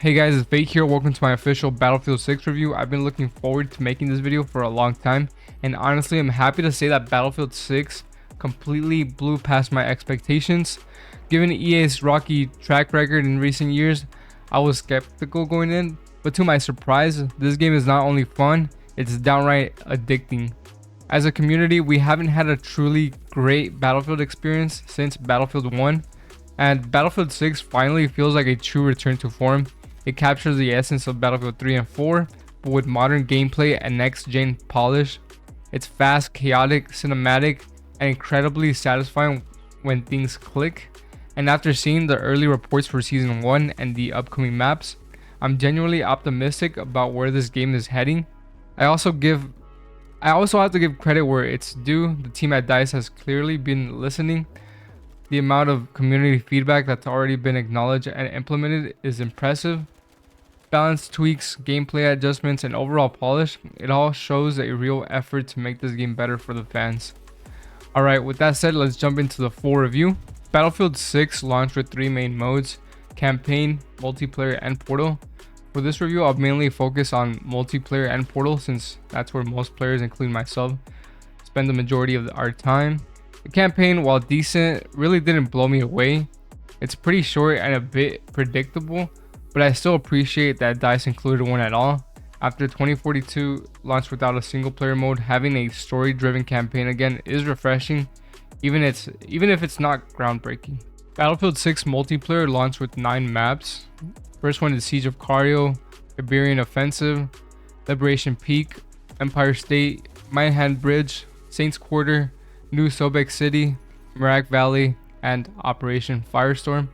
Hey guys, it's Fake here. Welcome to my official Battlefield 6 review. I've been looking forward to making this video for a long time, and honestly I'm happy to say that Battlefield 6 completely blew past my expectations. Given EA's rocky track record in recent years, I was skeptical going in, but to my surprise, this game is not only fun, it's downright addicting. As a community, we haven't had a truly great Battlefield experience since Battlefield 1, and Battlefield 6 finally feels like a true return to form. It captures the essence of Battlefield 3 and 4, but with modern gameplay and next-gen polish. It's fast, chaotic, cinematic, and incredibly satisfying when things click. And after seeing the early reports for Season 1 and the upcoming maps, I'm genuinely optimistic about where this game is heading. I also have to give credit where it's due. The team at DICE has clearly been listening. The amount of community feedback that's already been acknowledged and implemented is impressive. Balance tweaks, gameplay adjustments, and overall polish, it all shows a real effort to make this game better for the fans. Alright, with that said, let's jump into the full review. Battlefield 6 launched with 3 main modes: Campaign, Multiplayer, and Portal. For this review, I'll mainly focus on Multiplayer and Portal since that's where most players, including myself, spend the majority of our time. The campaign, while decent, really didn't blow me away. It's pretty short and a bit predictable, but I still appreciate that DICE included one at all. After 2042 launched without a single player mode, having a story driven campaign again is refreshing, even if it's not groundbreaking. Battlefield 6 multiplayer launched with 9 maps. First one is Siege of Cairo, Iberian Offensive, Liberation Peak, Empire State, Minehead Bridge, Saints Quarter, New Sobek City, Merak Valley, and Operation Firestorm.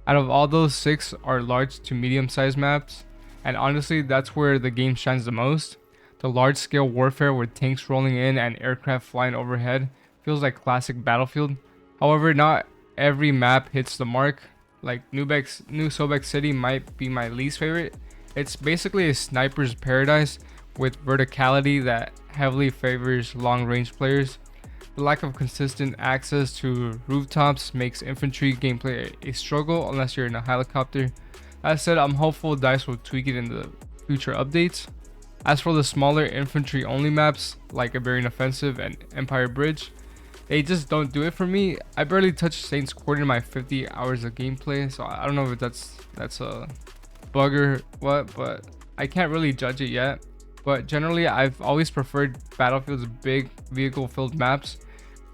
Out of all those, 6 are large to medium sized maps, and honestly that's where the game shines the most. The large scale warfare with tanks rolling in and aircraft flying overhead feels like classic Battlefield. However, not every map hits the mark. Like New Sobek City might be my least favorite. It's basically a sniper's paradise with verticality that heavily favors long range players. The lack of consistent access to rooftops makes infantry gameplay a struggle unless you're in a helicopter. That said, I'm hopeful DICE will tweak it in the future updates. As for the smaller infantry only maps like Iberian Offensive and Empire Bridge, they just don't do it for me. I barely touched Saints Quarter in my 50 hours of gameplay, so I don't know if that's a bug or what, but I can't really judge it yet. But generally, I've always preferred Battlefield's big vehicle-filled maps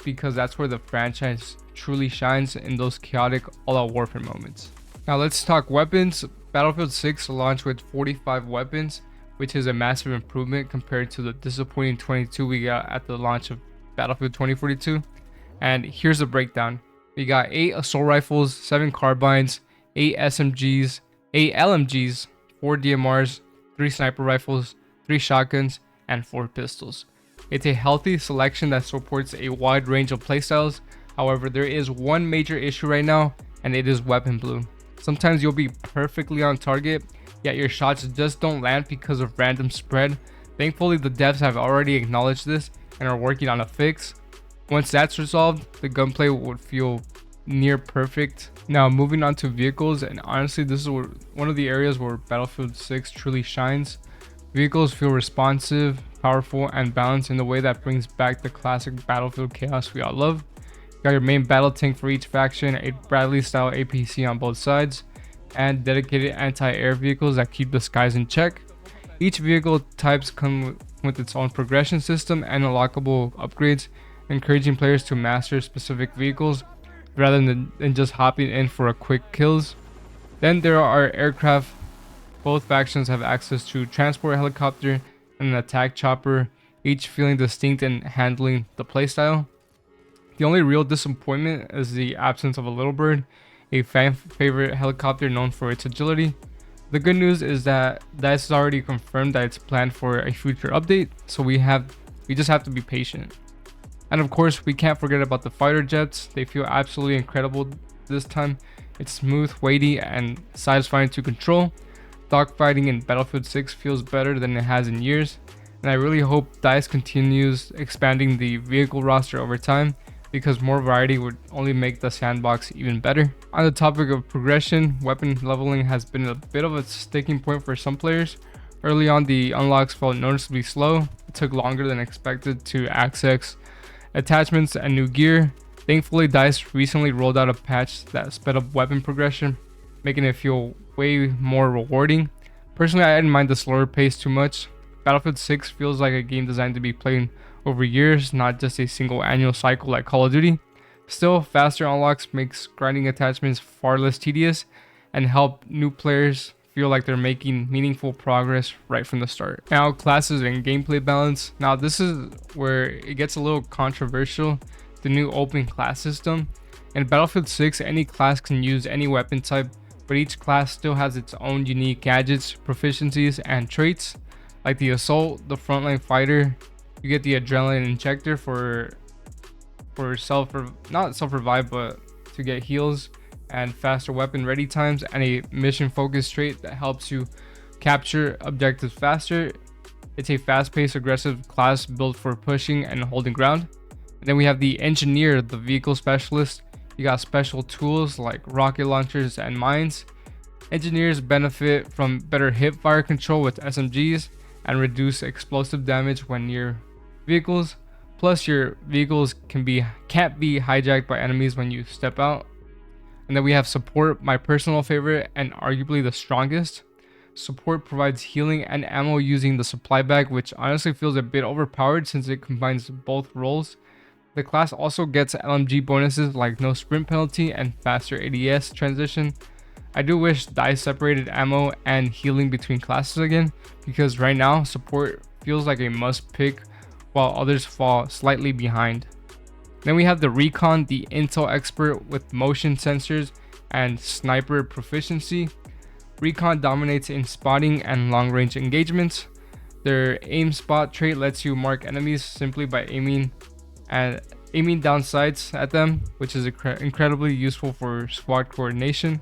because that's where the franchise truly shines in those chaotic all-out warfare moments. Now let's talk weapons. Battlefield 6 launched with 45 weapons, which is a massive improvement compared to the disappointing 22 we got at the launch of Battlefield 2042. And here's the breakdown. We got 8 assault rifles, 7 carbines, 8 SMGs, 8 LMGs, 4 DMRs, 3 sniper rifles, 3 shotguns, and 4 pistols. It's a healthy selection that supports a wide range of playstyles. However, there is one major issue right now, and it is weapon bloom. Sometimes you'll be perfectly on target, yet your shots just don't land because of random spread. Thankfully, the devs have already acknowledged this and are working on a fix. Once that's resolved, the gunplay would feel near perfect. Now moving on to vehicles, and honestly this is one of the areas where Battlefield 6 truly shines. Vehicles feel responsive, powerful, and balanced in the way that brings back the classic Battlefield chaos we all love. You got your main battle tank for each faction, a Bradley style APC on both sides, and dedicated anti-air vehicles that keep the skies in check. Each vehicle types come with its own progression system and unlockable upgrades, encouraging players to master specific vehicles rather than just hopping in for a quick kills. Then there are aircraft. Both factions have access to transport helicopter and an attack chopper, each feeling distinct in handling the playstyle. The only real disappointment is the absence of a Little Bird, a fan favorite helicopter known for its agility. The good news is that DICE has already confirmed that it's planned for a future update, so we just have to be patient. And of course, we can't forget about the fighter jets. They feel absolutely incredible this time. It's smooth, weighty, and satisfying to control. Dogfighting in Battlefield 6 feels better than it has in years, and I really hope DICE continues expanding the vehicle roster over time because more variety would only make the sandbox even better. On the topic of progression, weapon leveling has been a bit of a sticking point for some players. Early on, the unlocks felt noticeably slow. It took longer than expected to access attachments and new gear. Thankfully, DICE recently rolled out a patch that sped up weapon progression, making it feel way more rewarding. Personally, I didn't mind the slower pace too much. Battlefield 6 feels like a game designed to be played over years, not just a single annual cycle like Call of Duty. Still, faster unlocks makes grinding attachments far less tedious and help new players feel like they're making meaningful progress right from the start. Now, classes and gameplay balance. Now, this is where it gets a little controversial. The new open class system. In Battlefield 6, any class can use any weapon type, but each class still has its own unique gadgets, proficiencies, and traits. Like the assault, the frontline fighter, you get the adrenaline injector for not self-revive, but to get heals and faster weapon ready times, and a mission focused trait that helps you capture objectives faster. It's a fast-paced, aggressive class built for pushing and holding ground. And then we have the engineer, the vehicle specialist. You got special tools like rocket launchers and mines. Engineers benefit from better hip fire control with SMGs and reduce explosive damage when near vehicles. Plus, your vehicles can't be hijacked by enemies when you step out. And then we have support, my personal favorite and arguably the strongest. Support provides healing and ammo using the supply bag, which honestly feels a bit overpowered since it combines both roles. The class also gets LMG bonuses like no sprint penalty and faster ADS transition. I do wish DICE separated ammo and healing between classes again, because right now support feels like a must pick while others fall slightly behind. Then we have the recon, the intel expert with motion sensors and sniper proficiency. Recon dominates in spotting and long range engagements. Their aim spot trait lets you mark enemies simply by aiming down sights at them, which is incredibly useful for squad coordination.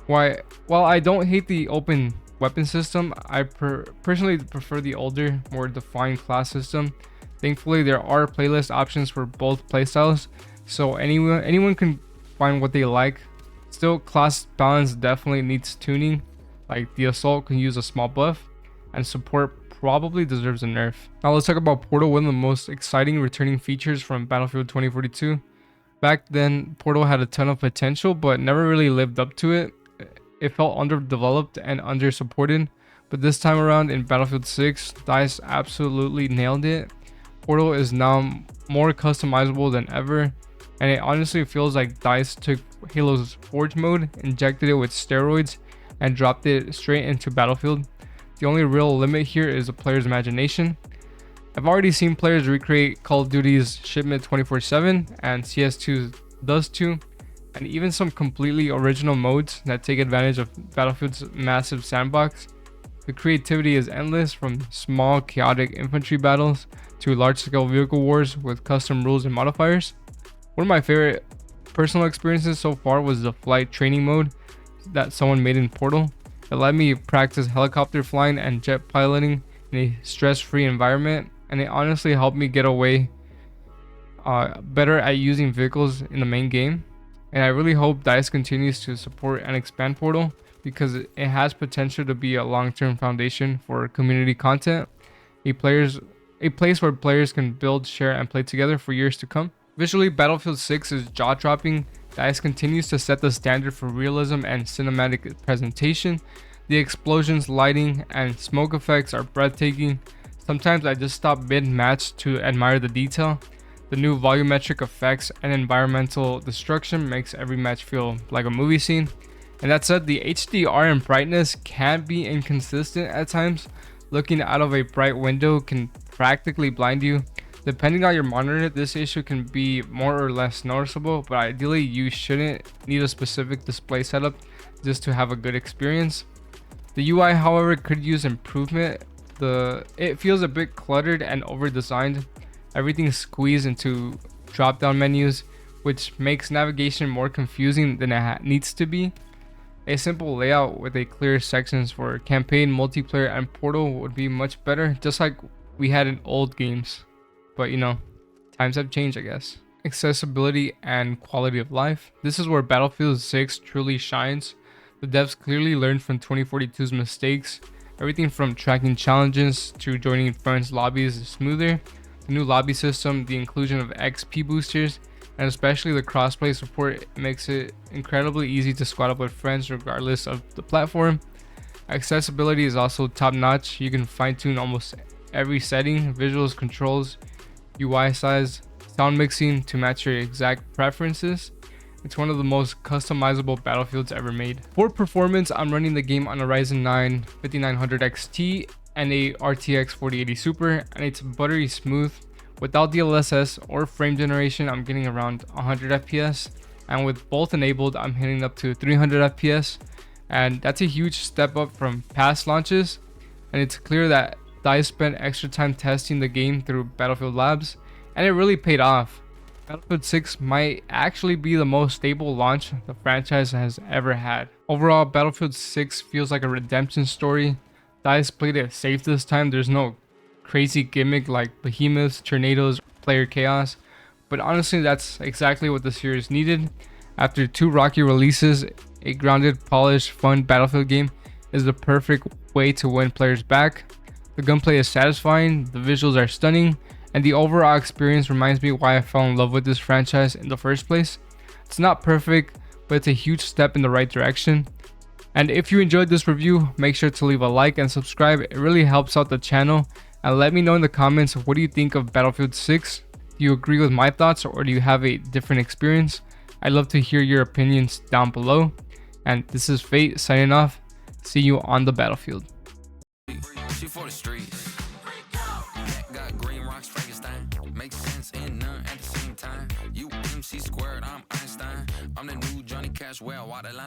While I don't hate the open weapon system, I personally prefer the older, more defined class system. Thankfully, there are playlist options for both playstyles, so anyone can find what they like. Still, class balance definitely needs tuning, like the assault can use a small buff, and support probably deserves a nerf. Now let's talk about Portal, one of the most exciting returning features from Battlefield 2042. Back then, Portal had a ton of potential, but never really lived up to it. It felt underdeveloped and under-supported, but this time around in Battlefield 6, DICE absolutely nailed it. Portal is now more customizable than ever, and it honestly feels like DICE took Halo's Forge mode, injected it with steroids, and dropped it straight into Battlefield. The only real limit here is the player's imagination. I've already seen players recreate Call of Duty's Shipment 24/7 and CS2's does too, and even some completely original modes that take advantage of Battlefield's massive sandbox. The creativity is endless, from small chaotic infantry battles to large-scale vehicle wars with custom rules and modifiers. One of my favorite personal experiences so far was the flight training mode that someone made in Portal. It let me practice helicopter flying and jet piloting in a stress-free environment, and it honestly helped me get away better at using vehicles in the main game. And I really hope DICE continues to support and expand Portal, because it has potential to be a long-term foundation for community content, a place where players can build, share, and play together for years to come. Visually, Battlefield 6 is jaw-dropping. DICE continues to set the standard for realism and cinematic presentation. The explosions, lighting, and smoke effects are breathtaking. Sometimes I just stop mid-match to admire the detail. The new volumetric effects and environmental destruction makes every match feel like a movie scene. And that said, the HDR and brightness can be inconsistent at times. Looking out of a bright window can practically blind you. Depending on your monitor, this issue can be more or less noticeable, but ideally you shouldn't need a specific display setup just to have a good experience. The UI, however, could use improvement. It feels a bit cluttered and over-designed. Everything's squeezed into drop-down menus, which makes navigation more confusing than it needs to be. A simple layout with a clear sections for campaign, multiplayer, and Portal would be much better, just like we had in old games. But you know, times have changed, I guess. accessibility, and quality of life. This is where Battlefield 6 truly shines. The devs clearly learned from 2042's mistakes. Everything from tracking challenges to joining friends' lobbies is smoother. The new lobby system, the inclusion of XP boosters, and especially the crossplay support makes it incredibly easy to squad up with friends regardless of the platform. Accessibility is also top notch. You can fine tune almost every setting, visuals, controls, UI size, sound mixing to match your exact preferences. It's one of the most customizable Battlefields ever made. For performance, I'm running the game on a Ryzen 9 5900 XT and a RTX 4080 Super, and it's buttery smooth. Without DLSS or frame generation, I'm getting around 100 FPS, and with both enabled, I'm hitting up to 300 FPS, and that's a huge step up from past launches. And it's clear that DICE spent extra time testing the game through Battlefield Labs, and it really paid off. Battlefield 6 might actually be the most stable launch the franchise has ever had. Overall, Battlefield 6 feels like a redemption story. DICE played it safe this time. There's no crazy gimmick like behemoths, tornadoes, player chaos, but honestly that's exactly what the series needed. After 2 rocky releases, a grounded, polished, fun Battlefield game is the perfect way to win players back. The gunplay is satisfying, the visuals are stunning, and the overall experience reminds me why I fell in love with this franchise in the first place. It's not perfect, but it's a huge step in the right direction. And if you enjoyed this review, make sure to leave a like and subscribe. It really helps out the channel. And let me know in the comments, what do you think of Battlefield 6? Do you agree with my thoughts, or do you have a different experience? I'd love to hear your opinions down below. And this is Fate signing off. See you on the battlefield. She for the streets. Got green rocks, Frankenstein. Makes sense and none at the same time. You MC squared, I'm Einstein. I'm the new Johnny Cash, well, waterline.